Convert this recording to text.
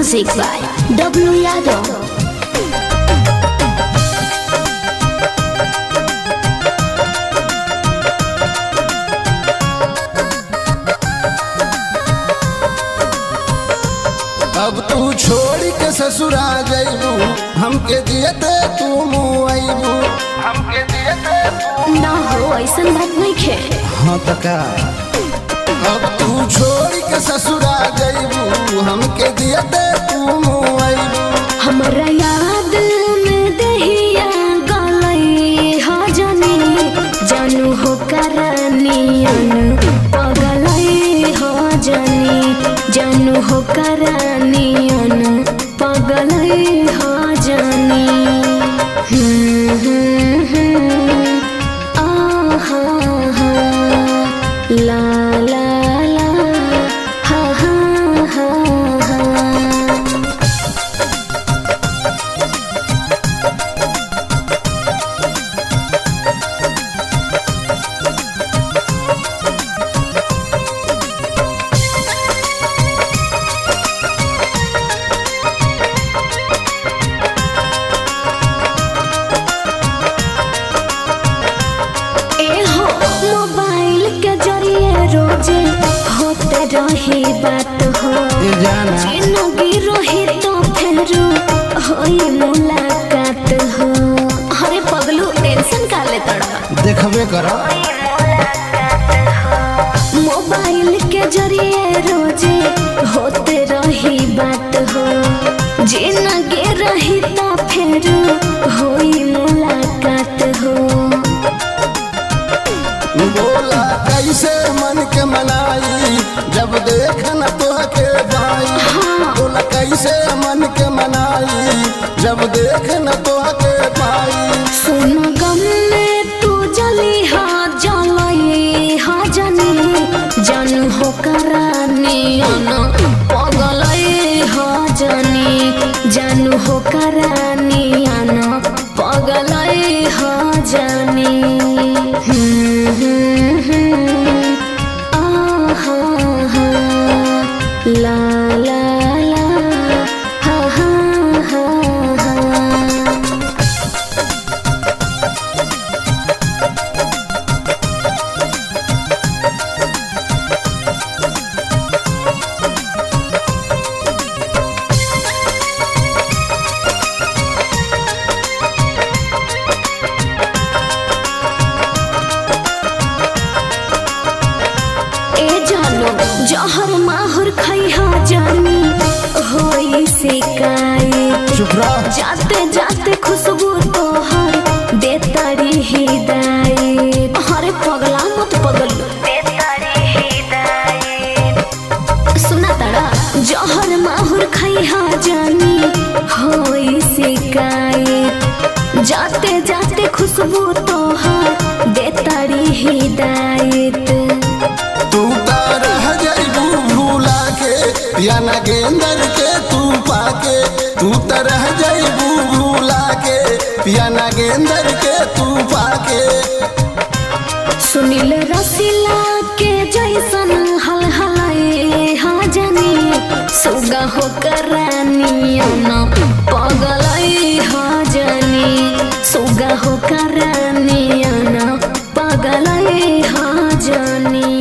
Music by W Yadav. अब तू छोड़ के ससुरा जइबू, हमके दियते तू मुआइबू, हमके दियते तू ना हो ऐसन बात नहीं खे। हाँ तका। अब तू छोड़ के ससुरा जइबू, हमके दियते तू मुआइबू। हमरा याद में दहिया गलई हा जानी, जानू हो करनियन पगलई हा जानी, जानू हो करनियन पगलई हा जानी। आहा हा ला ला ला हा हा हा हा। रही बात हो जिंदगी रही तो फिर होई मुलाकात हो। अरे पगलू टेंशन का ले तड़ा देखबे करा। मोबाइल के जरिए रोजे होते रही बात हो, जिंदगी रही तो फिर होई मुलाकात हो। बोला कैसे मन के मनाई जब देख न तो के भाई। बोला कैसे मन के मनाई जब देख न तो के भाई। सुन गम में तू जली हा जलई हा जानी, जानू हो करनियन पगलई हा जानी, जानू हो करनियन पगलई हा जानी। आहा हा ला ला ला हा हा हा हा। जहर माहुर खैहा जानी होई शिकायत। जाते जाते खुशबू तोहर देतारी हिदायत। अरे पगला मत पगल देतारी हिदायत। सुना तड़ा जहर माहुर खैहा जानी होई शिकायत। जाते जाते खुशबू तोहर देतारी हिदायत। या नागेंदर के तू पाके तू तरह जइबू भूला के, पिया नागेंदर के तू पाके। सुनील रसीला के जैसन हल हलाए हा जानी, सुगा हो करनियन पगलई हा जानी, सुगा हो करनियन पगलई हा जानी।